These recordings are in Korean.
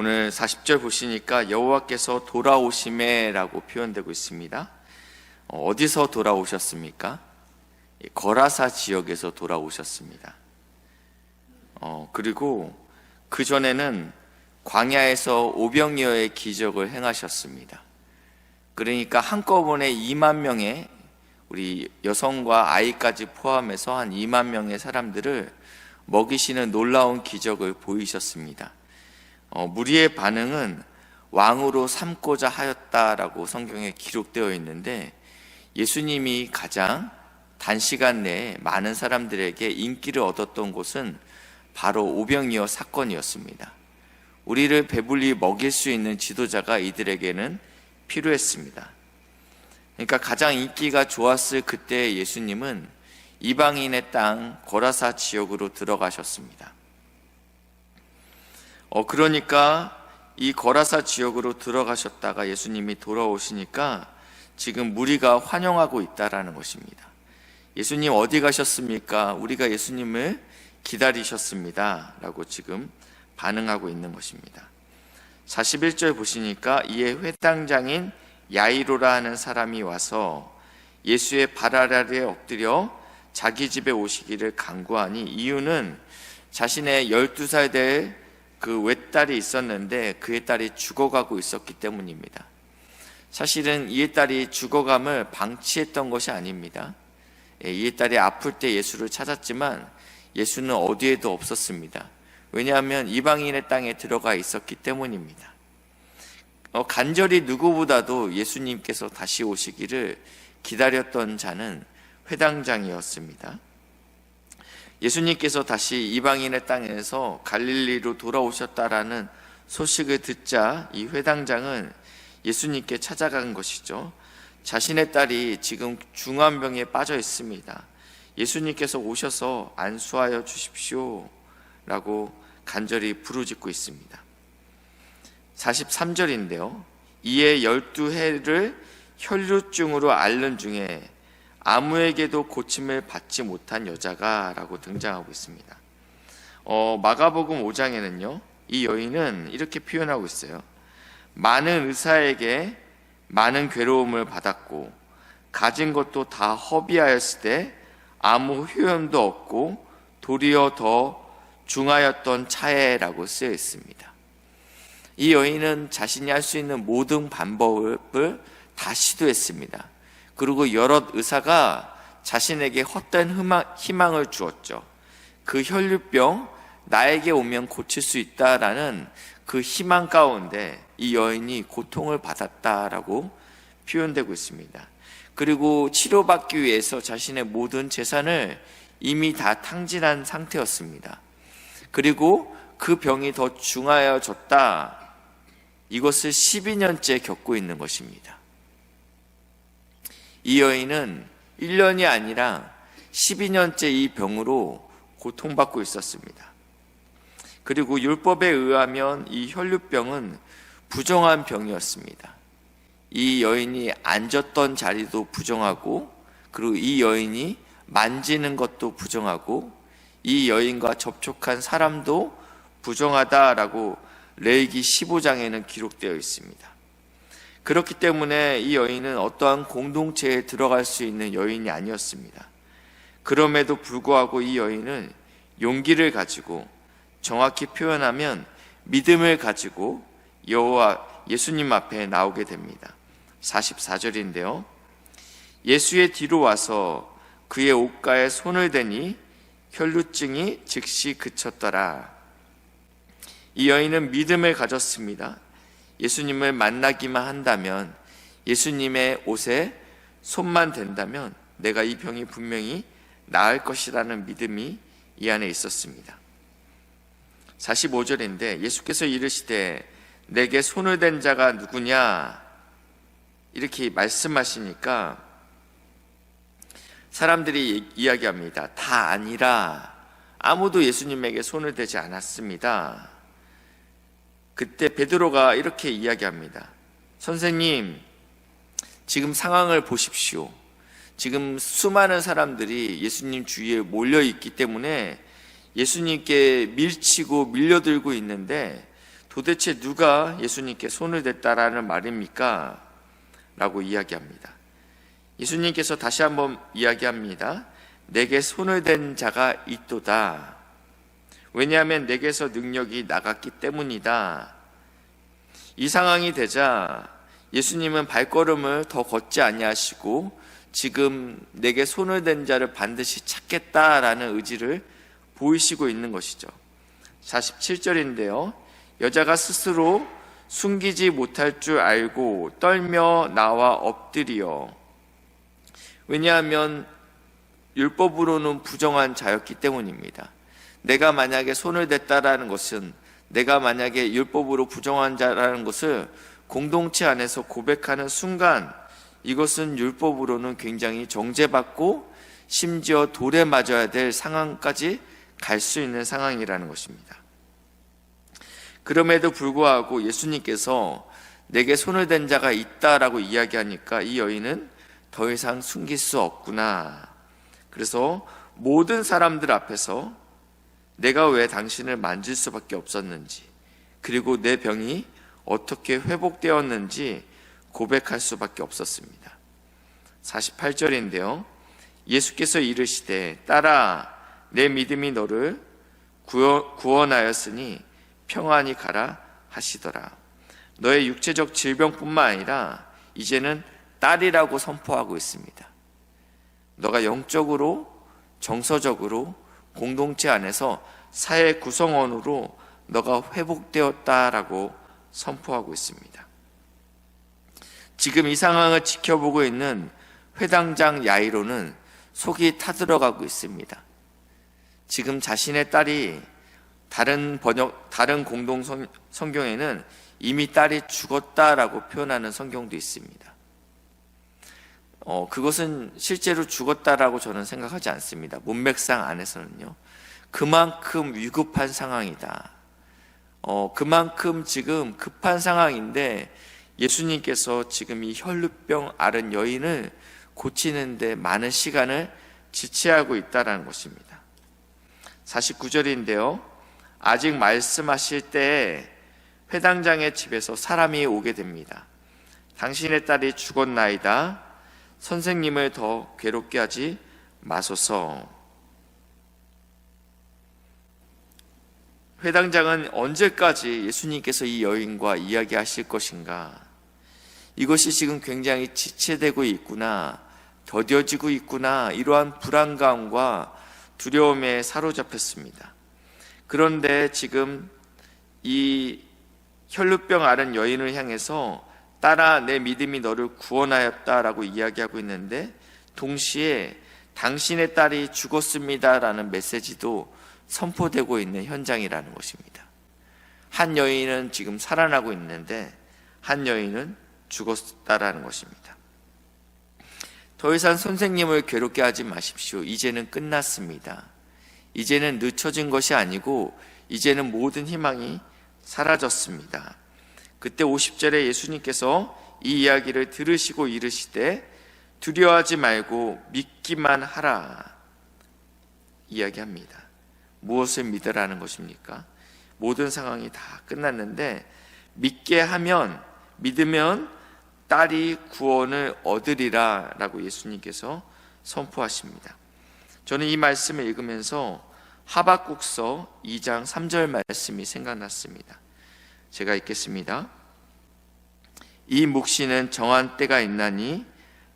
오늘 40절 보시니까 여호와께서 돌아오심에 라고 표현되고 있습니다. 어디서 돌아오셨습니까? 거라사 지역에서 돌아오셨습니다. 그리고 그 전에는 광야에서 오병이어의 기적을 행하셨습니다. 그러니까 한꺼번에 2만 명의 우리 여성과 아이까지 포함해서 한 2만 명의 사람들을 먹이시는 놀라운 기적을 보이셨습니다. 무리의 반응은 왕으로 삼고자 하였다라고 성경에 기록되어 있는데, 예수님이 가장 단시간 내에 많은 사람들에게 인기를 얻었던 곳은 바로 오병이어 사건이었습니다. 우리를 배불리 먹일 수 있는 지도자가 이들에게는 필요했습니다. 그러니까 가장 인기가 좋았을 그때 예수님은 이방인의 땅 거라사 지역으로 들어가셨습니다. 그러니까 이 거라사 지역으로 들어가셨다가 예수님이 돌아오시니까 지금 무리가 환영하고 있다라는 것입니다. 예수님 어디 가셨습니까? 우리가 예수님을 기다리셨습니다 라고 지금 반응하고 있는 것입니다. 41절 보시니까 이에 회당장인 야이로라 하는 사람이 와서 예수의 발 아래에 엎드려 자기 집에 오시기를 간구하니, 이유는 자신의 12살 될 그 외딸이 있었는데 그의 딸이 죽어가고 있었기 때문입니다. 사실은 이의 딸이 죽어감을 방치했던 것이 아닙니다. 이의 딸이 아플 때 예수를 찾았지만 예수는 어디에도 없었습니다. 왜냐하면 이방인의 땅에 들어가 있었기 때문입니다. 간절히 누구보다도 예수님께서 다시 오시기를 기다렸던 자는 회당장이었습니다. 예수님께서 다시 이방인의 땅에서 갈릴리로 돌아오셨다라는 소식을 듣자 이 회당장은 예수님께 찾아간 것이죠. 자신의 딸이 지금 중환병에 빠져 있습니다. 예수님께서 오셔서 안수하여 주십시오 라고 간절히 부르짖고 있습니다. 43절인데요. 이에 12해를 혈루증으로 앓는 중에 아무에게도 고침을 받지 못한 여자가 라고 등장하고 있습니다. 마가복음 5장에는요 이 여인은 이렇게 표현하고 있어요. 많은 의사에게 많은 괴로움을 받았고 가진 것도 다 허비하였을 때 아무 효험도 없고 도리어 더 중하였던 차에라고 쓰여 있습니다. 이 여인은 자신이 할 수 있는 모든 방법을 다 시도했습니다. 그리고 여러 의사가 자신에게 헛된 희망을 주었죠. 그 혈류병 나에게 오면 고칠 수 있다라는 그 희망 가운데 이 여인이 고통을 받았다라고 표현되고 있습니다. 그리고 치료받기 위해서 자신의 모든 재산을 이미 다 탕진한 상태였습니다. 그리고 그 병이 더 중하여졌다. 이것을 12년째 겪고 있는 것입니다. 이 여인은 1년이 아니라 12년째 이 병으로 고통받고 있었습니다. 그리고 율법에 의하면 이 혈류병은 부정한 병이었습니다. 이 여인이 앉았던 자리도 부정하고, 그리고 이 여인이 만지는 것도 부정하고, 이 여인과 접촉한 사람도 부정하다라고 레위기 15장에는 기록되어 있습니다. 그렇기 때문에 이 여인은 어떠한 공동체에 들어갈 수 있는 여인이 아니었습니다. 그럼에도 불구하고 이 여인은 용기를 가지고, 정확히 표현하면 믿음을 가지고 여호와 예수님 앞에 나오게 됩니다. 44절인데요. 예수의 뒤로 와서 그의 옷가에 손을 대니 혈루증이 즉시 그쳤더라. 이 여인은 믿음을 가졌습니다. 예수님을 만나기만 한다면, 예수님의 옷에 손만 댄다면 내가 이 병이 분명히 나을 것이라는 믿음이 이 안에 있었습니다. 45절인데 예수께서 이르시되 내게 손을 댄 자가 누구냐 이렇게 말씀하시니까 사람들이 이야기합니다. 다 아니라 아무도 예수님에게 손을 대지 않았습니다. 그때 베드로가 이렇게 이야기합니다. 선생님, 지금 상황을 보십시오. 지금 수많은 사람들이 예수님 주위에 몰려 있기 때문에 예수님께 밀치고 밀려들고 있는데 도대체 누가 예수님께 손을 댔다라는 말입니까? 라고 이야기합니다. 예수님께서 다시 한번 이야기합니다. 내게 손을 댄 자가 있도다. 왜냐하면 내게서 능력이 나갔기 때문이다. 이 상황이 되자 예수님은 발걸음을 더 걷지 아니하시고 지금 내게 손을 댄 자를 반드시 찾겠다라는 의지를 보이시고 있는 것이죠. 47절인데요. 여자가 스스로 숨기지 못할 줄 알고 떨며 나와 엎드리어. 왜냐하면 율법으로는 부정한 자였기 때문입니다. 내가 만약에 손을 댔다라는 것은, 내가 만약에 율법으로 부정한 자라는 것을 공동체 안에서 고백하는 순간 이것은 율법으로는 굉장히 정죄받고 심지어 돌에 맞아야 될 상황까지 갈 수 있는 상황이라는 것입니다. 그럼에도 불구하고 예수님께서 내게 손을 댄 자가 있다라고 이야기하니까 이 여인은 더 이상 숨길 수 없구나. 그래서 모든 사람들 앞에서 내가 왜 당신을 만질 수밖에 없었는지, 그리고 내 병이 어떻게 회복되었는지 고백할 수밖에 없었습니다. 48절인데요. 예수께서 이르시되 딸아 내 믿음이 너를 구원하였으니 평안히 가라 하시더라. 너의 육체적 질병뿐만 아니라 이제는 딸이라고 선포하고 있습니다. 너가 영적으로, 정서적으로 공동체 안에서 사회 구성원으로 너가 회복되었다라고 선포하고 있습니다. 지금 이 상황을 지켜보고 있는 회당장 야이로는 속이 타들어가고 있습니다. 지금 자신의 딸이 다른 공동 성경에는 이미 딸이 죽었다라고 표현하는 성경도 있습니다. 그것은 실제로 죽었다라고 저는 생각하지 않습니다. 문맥상 안에서는요. 그만큼 위급한 상황이다. 그만큼 지금 급한 상황인데 예수님께서 지금 이 혈루병 앓은 여인을 고치는데 많은 시간을 지체하고 있다는 것입니다. 49절인데요. 아직 말씀하실 때에 회당장의 집에서 사람이 오게 됩니다. 당신의 딸이 죽었나이다. 선생님을 더 괴롭게 하지 마소서. 회당장은 언제까지 예수님께서 이 여인과 이야기하실 것인가? 이것이 지금 굉장히 지체되고 있구나, 더뎌지고 있구나, 이러한 불안감과 두려움에 사로잡혔습니다. 그런데 지금 이 혈루병 앓은 여인을 향해서 딸아 내 믿음이 너를 구원하였다라고 이야기하고 있는데 동시에 당신의 딸이 죽었습니다라는 메시지도 선포되고 있는 현장이라는 것입니다. 한 여인은 지금 살아나고 있는데 한 여인은 죽었다라는 것입니다. 더 이상 선생님을 괴롭게 하지 마십시오. 이제는 끝났습니다. 이제는 늦춰진 것이 아니고 이제는 모든 희망이 사라졌습니다. 그때 50절에 예수님께서 이 이야기를 들으시고 이르시되 두려워하지 말고 믿기만 하라 이야기합니다. 무엇을 믿으라는 것입니까? 모든 상황이 다 끝났는데 믿으면 딸이 구원을 얻으리라 라고 예수님께서 선포하십니다. 저는 이 말씀을 읽으면서 하박국서 2장 3절 말씀이 생각났습니다. 제가 읽겠습니다. 이 묵시는 정한 때가 있나니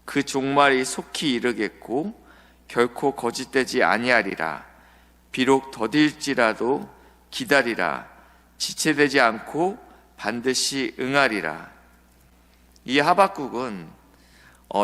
그 종말이 속히 이르겠고 결코 거짓되지 아니하리라. 비록 더딜지라도 기다리라. 지체되지 않고 반드시 응하리라. 이 하박국은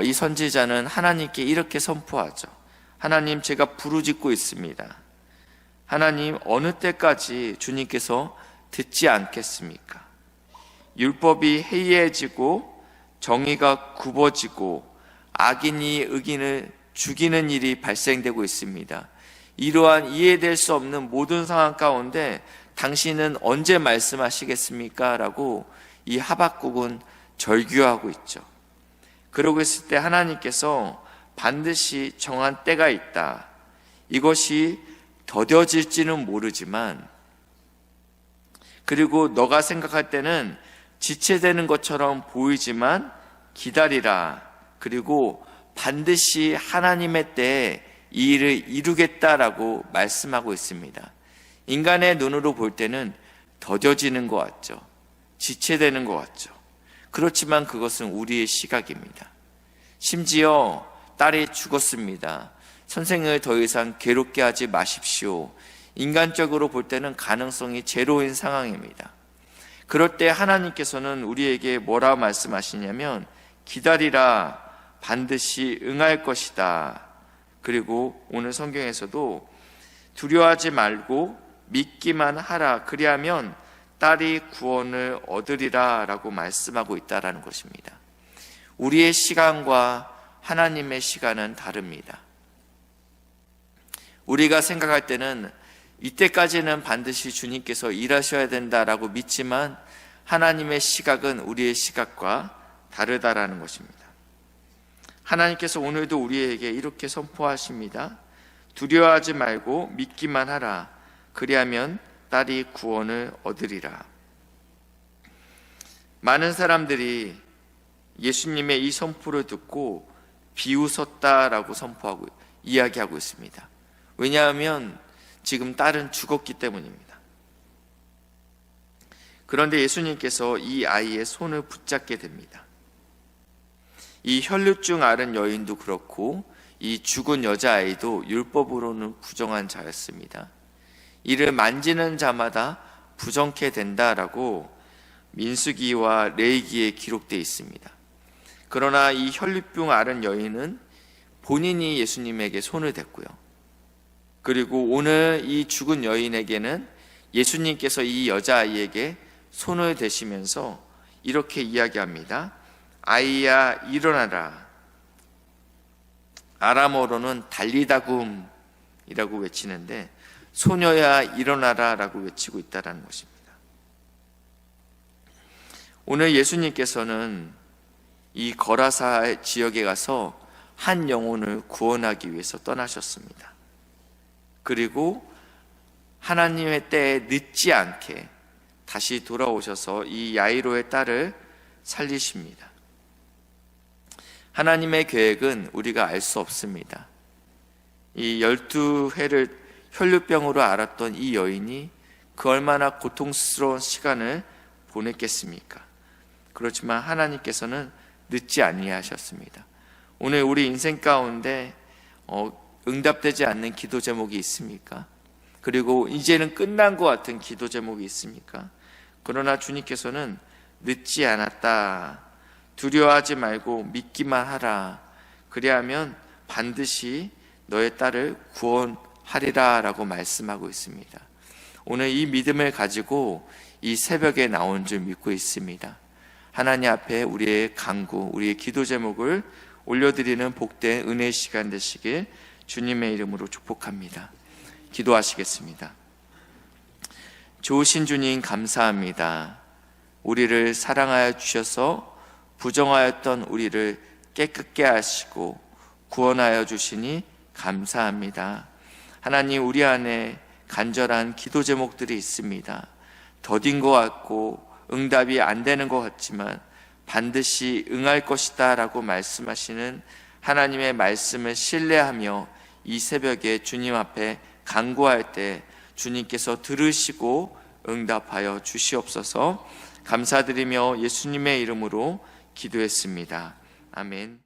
이 선지자는 하나님께 이렇게 선포하죠. 하나님, 제가 부르짖고 있습니다. 하나님, 어느 때까지 주님께서 듣지 않겠습니까? 율법이 해이해지고 정의가 굽어지고 악인이 의인을 죽이는 일이 발생되고 있습니다. 이러한 이해될 수 없는 모든 상황 가운데 당신은 언제 말씀하시겠습니까? 라고 이 하박국은 절규하고 있죠. 그러고 있을 때 하나님께서 반드시 정한 때가 있다. 이것이 더뎌질지는 모르지만 그리고 너가 생각할 때는 지체되는 것처럼 보이지만 기다리라. 그리고 반드시 하나님의 때에 이 일을 이루겠다라고 말씀하고 있습니다. 인간의 눈으로 볼 때는 더뎌지는 것 같죠. 지체되는 것 같죠. 그렇지만 그것은 우리의 시각입니다. 심지어 딸이 죽었습니다. 선생을 더 이상 괴롭게 하지 마십시오. 인간적으로 볼 때는 가능성이 제로인 상황입니다. 그럴 때 하나님께서는 우리에게 뭐라 말씀하시냐면 기다리라, 반드시 응할 것이다. 그리고 오늘 성경에서도 두려워하지 말고 믿기만 하라. 그리하면 딸이 구원을 얻으리라 라고 말씀하고 있다는 것입니다. 우리의 시간과 하나님의 시간은 다릅니다. 우리가 생각할 때는 이때까지는 반드시 주님께서 일하셔야 된다라고 믿지만 하나님의 시각은 우리의 시각과 다르다라는 것입니다. 하나님께서 오늘도 우리에게 이렇게 선포하십니다. 두려워하지 말고 믿기만 하라. 그리하면 딸이 구원을 얻으리라. 많은 사람들이 예수님의 이 선포를 듣고 비웃었다라고 선포하고 이야기하고 있습니다. 왜냐하면 지금 딸은 죽었기 때문입니다. 그런데 예수님께서 이 아이의 손을 붙잡게 됩니다. 이 혈류증 앓은 여인도 그렇고 이 죽은 여자아이도 율법으로는 부정한 자였습니다. 이를 만지는 자마다 부정케 된다라고 민수기와 레위기에 기록되어 있습니다. 그러나 이 혈류병 앓은 여인은 본인이 예수님에게 손을 댔고요. 그리고 오늘 이 죽은 여인에게는 예수님께서 이 여자아이에게 손을 대시면서 이렇게 이야기합니다. 아이야 일어나라. 아람어로는 달리다굼이라고 외치는데 소녀야 일어나라 라고 외치고 있다는 것입니다. 오늘 예수님께서는 이 거라사 지역에 가서 한 영혼을 구원하기 위해서 떠나셨습니다. 그리고 하나님의 때에 늦지 않게 다시 돌아오셔서 이 야이로의 딸을 살리십니다. 하나님의 계획은 우리가 알 수 없습니다. 이 12회를 혈류병으로 앓았던 이 여인이 그 얼마나 고통스러운 시간을 보냈겠습니까? 그렇지만 하나님께서는 늦지 아니하셨습니다. 오늘 우리 인생 가운데 응답되지 않는 기도 제목이 있습니까? 그리고 이제는 끝난 것 같은 기도 제목이 있습니까? 그러나 주님께서는 늦지 않았다. 두려워하지 말고 믿기만 하라. 그리하면 반드시 너의 딸을 구원하리라 라고 말씀하고 있습니다. 오늘 이 믿음을 가지고 이 새벽에 나온 줄 믿고 있습니다. 하나님 앞에 우리의 간구, 우리의 기도 제목을 올려드리는 복된 은혜의 시간 되시길 주님의 이름으로 축복합니다. 기도하시겠습니다. 좋으신 주님 감사합니다. 우리를 사랑하여 주셔서 부정하였던 우리를 깨끗게 하시고 구원하여 주시니 감사합니다. 하나님, 우리 안에 간절한 기도 제목들이 있습니다. 더딘 것 같고 응답이 안 되는 것 같지만 반드시 응할 것이다 라고 말씀하시는 하나님의 말씀을 신뢰하며 이 새벽에 주님 앞에 간구할 때 주님께서 들으시고 응답하여 주시옵소서. 감사드리며 예수님의 이름으로 기도했습니다. 아멘.